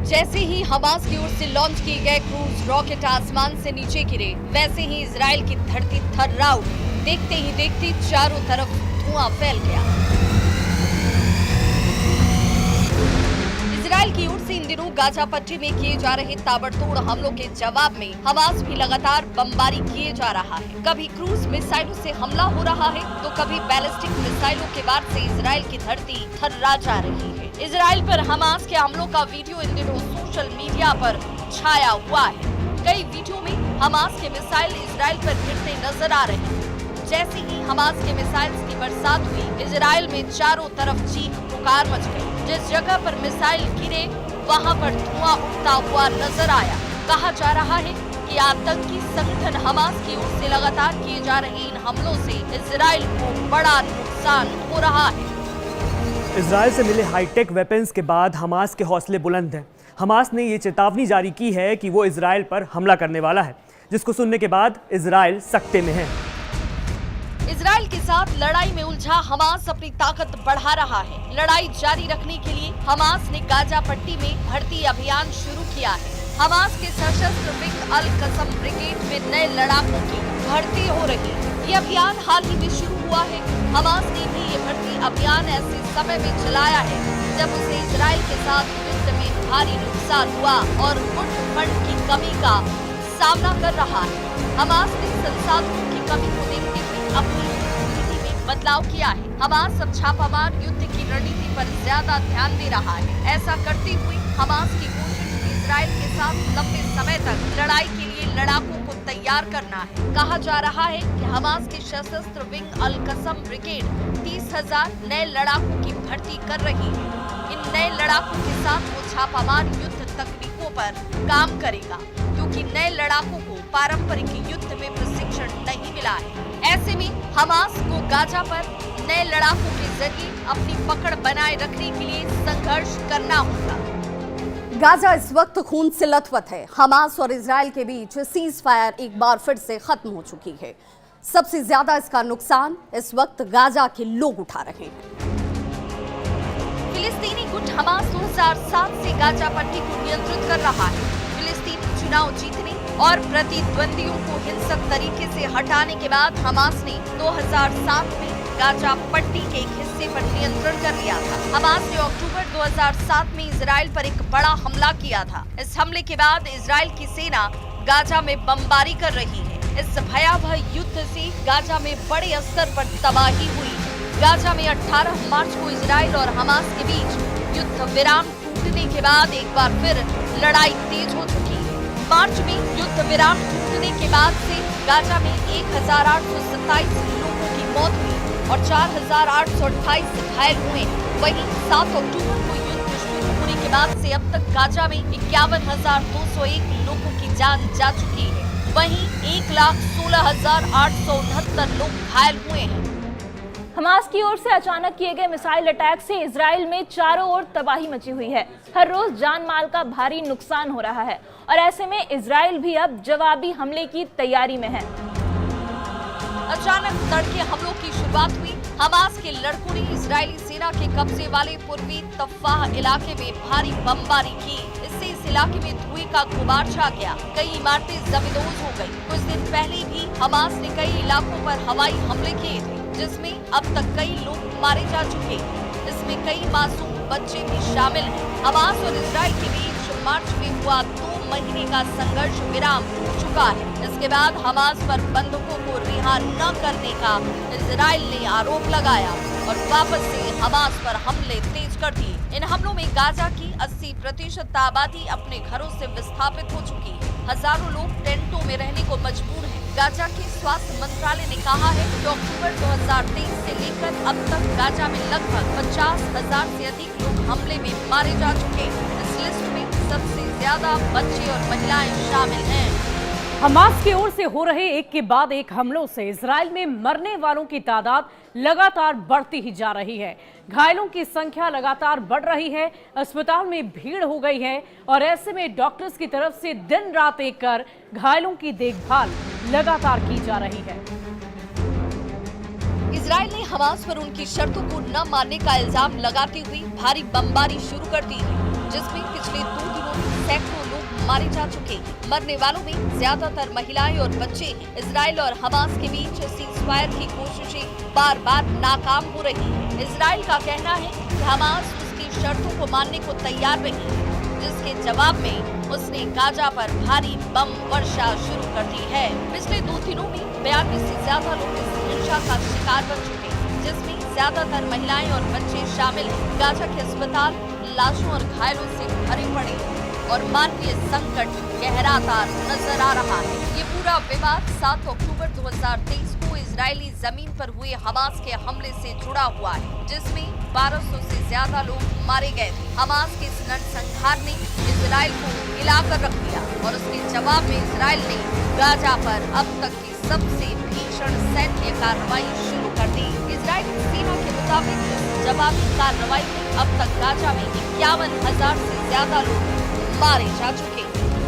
जैसे ही हमास की ओर से लॉन्च किए गए क्रूज रॉकेट आसमान से नीचे गिरे, वैसे ही इजराइल की धरती थर्रा उठी। देखते ही देखते चारों तरफ धुआं फैल गया। इजराइल की ओर से इन दिनों गाजा पट्टी में किए जा रहे ताबड़तोड़ हमलों के जवाब में हमास भी लगातार बमबारी किए जा रहा है। कभी क्रूज मिसाइलों से हमला हो रहा है तो कभी बैलिस्टिक मिसाइलों के वार से इजराइल की धरती थर्रा जा रही है। इजराइल पर हमास के हमलों का वीडियो इन दिनों सोशल मीडिया पर छाया हुआ है। कई वीडियो में हमास के मिसाइल इजराइल पर गिरते नजर आ रहे हैं। जैसे ही हमास के मिसाइल्स की बरसात हुई, इजराइल में चारों तरफ चीख पुकार मच गई। जिस जगह पर मिसाइल गिरे वहां पर धुआं उठता हुआ नजर आया। कहा जा रहा है कि आतंकी संगठन हमास की ओर से लगातार किए जा रहे इन हमलों से इजराइल को बड़ा नुकसान हो रहा है। इजराइल से मिले हाईटेक वेपन्स के बाद हमास के हौसले बुलंद हैं। हमास ने ये चेतावनी जारी की है कि वो इजराइल पर हमला करने वाला है, जिसको सुनने के बाद इजराइल सकते में है। इजराइल के साथ लड़ाई में उलझा हमास अपनी ताकत बढ़ा रहा है। लड़ाई जारी रखने के लिए हमास ने गाजा पट्टी में भर्ती अभियान शुरू किया है। हमास के सशस्त्र विंग अल कसम ब्रिगेड में नए लड़ाकों की भर्ती हो रही है। ये अभियान हाल ही में शुरू हुआ है। हमास ने भी ये भर्ती अभियान ऐसे समय में चलाया है जब उसे इजराइल के साथ युद्ध में भारी नुकसान हुआ और गुट फंड की कमी का सामना कर रहा है। हमास ने संसाधनों की कमी को देखते हुए अपनी नीति में बदलाव किया है। हमास अब छापामार युद्ध की रणनीति पर ज्यादा ध्यान दे रहा है। ऐसा करते हुए हमास की कोशिश इजराइल के साथ लंबे समय तक लड़ाई के लिए लड़ाकों को तैयार करना है। कहा जा रहा है कि हमास की सशस्त्र विंग अल कसम ब्रिगेड 30,000 नए लड़ाकों की भर्ती कर रही है। इन नए लड़ाकों के साथ वो छापामार युद्ध तकनीकों पर काम करेगा, क्योंकि नए लड़ाकों को पारंपरिक युद्ध में प्रशिक्षण नहीं मिला है। ऐसे में हमास को गाजा पर नए लड़ाकों के जरिए अपनी पकड़ बनाए रखने के लिए संघर्ष करना होगा। गाजा इस वक्त खून से लथपथ है। हमास और इजराइल के बीच सीज फायर एक बार फिर से खत्म हो चुकी है। सबसे ज्यादा इसका नुकसान इस वक्त गाजा के लोग उठा रहे हैं। फिलिस्तीनी गुट हमास 2007 से गाजा पट्टी को नियंत्रित कर रहा है। फिलिस्तीनी चुनाव जीतने और प्रतिद्वंदियों को हिंसक तरीके से हटाने के बाद हमास ने 2007 में गाजा पट्टी के एक हिस्से पर नियंत्रण कर लिया था। हमास ने अक्टूबर 2007 में इजराइल पर एक बड़ा हमला किया था। इस हमले के बाद इजराइल की सेना गाजा में बमबारी कर रही है। इस भयावह युद्ध से गाजा में बड़े स्तर पर तबाही हुई। गाजा में 18 मार्च को इजराइल और हमास के बीच युद्ध विराम टूटने के बाद एक बार फिर लड़ाई तेज हो चुकी है। मार्च में युद्ध विराम टूटने के बाद से गाजा में 1827 लोगों की मौत हुई और 4,828 घायल हुए। वहीं 7 अक्टूबर को युद्ध शुरू होने के बाद से अब तक गाजा में 51,201 लोगों की जान जा चुकी है। वहीं 1,16,869 लोग घायल हुए हैं। हमास की ओर से अचानक किए गए मिसाइल अटैक से इजराइल में चारों ओर तबाही मची हुई है। हर रोज जान माल का भारी नुकसान हो रहा है और ऐसे में इजराइल भी अब जवाबी हमले की तैयारी में है। अचानक तड़के हमलों की शुरुआत हुई। हमास के लड़कों ने इजरायली सेना के कब्जे वाले पूर्वी तफ्फाह इलाके में भारी बमबारी की। इससे इस इलाके में धुएं का गुबार छा गया। कई इमारतें जमींदोज हो गयी। कुछ दिन पहले भी हमास ने कई इलाकों पर हवाई हमले किए थे, जिसमें अब तक कई लोग मारे जा चुके हैं। इसमें कई मासूम बच्चे भी शामिल हैं। हमास और इजराइल के बीच मार्च में हुआ 2 महीने का संघर्ष विराम टूट चुका है। इसके बाद हमास पर बंधकों को रिहा न करने का इजराइल ने आरोप लगाया और वापस से हमास पर हमले तेज कर दिए। इन हमलों में गाजा की 80% आबादी अपने घरों से विस्थापित हो चुकी है। हजारों लोग टेंटों में रहने को मजबूर हैं। गाजा के स्वास्थ्य मंत्रालय ने कहा है कि अक्टूबर 2023 से लेकर अब तक गाजा में लगभग 50,000 से अधिक लोग हमले में मारे जा चुके हैं। इस लिस्ट में सबसे ज्यादा बच्चे और महिलाएं शामिल हैं। हमास की ओर से हो रहे एक के बाद एक हमलों से इजराइल में मरने वालों की तादाद लगातार बढ़ती ही जा रही है। घायलों की संख्या लगातार बढ़ रही है। अस्पताल में भीड़ हो गई है और ऐसे में डॉक्टर्स की तरफ से दिन रात एक कर घायलों की देखभाल लगातार की जा रही है। इजराइल ने हमास पर उनकी शर्तों को न मानने का इल्जाम लगाते हुए भारी बमबारी शुरू कर दी है, जिसमें पिछले 2 दिनों में सैकड़ों लोग मारे जा चुके हैं। मरने वालों में ज्यादातर महिलाएं और बच्चे हैं। इजराइल और हमास के बीच सीज़फायर की कोशिशें बार बार नाकाम हो रही है। इजराइल का कहना है कि हमास उसकी शर्तों को मानने को तैयार नहीं है, जिसके जवाब में उसने गाजा पर भारी बम वर्षा शुरू कर दी है। पिछले 2 दिनों में 42 से ज्यादा लोग इस हिंसा का शिकार बन चुके हैं, जिसमें ज्यादातर महिलाएं और बच्चे शामिल हैं। गाजा के अस्पताल लाशों और घायलों से भरे पड़े हैं और मानवीय संकट गहराता नजर आ रहा है। ये पूरा विवाद 7 अक्टूबर 2023 को इजरायली जमीन पर हुए हमास के हमले से जुड़ा हुआ है, जिसमें 1200 से ज्यादा लोग मारे गए थे। हमास के इस नरसंहार ने इजराइल को हिलाकर रख दिया और उसके जवाब में इजराइल ने गाजा पर अब तक की सबसे भीषण सैन्य कार्रवाई शुरू कर दी। इजरायली सेना के मुताबिक जवाबी कार्रवाई में अब तक गाजा में 51,000 से ज्यादा लोग मारे जा चुके हैं।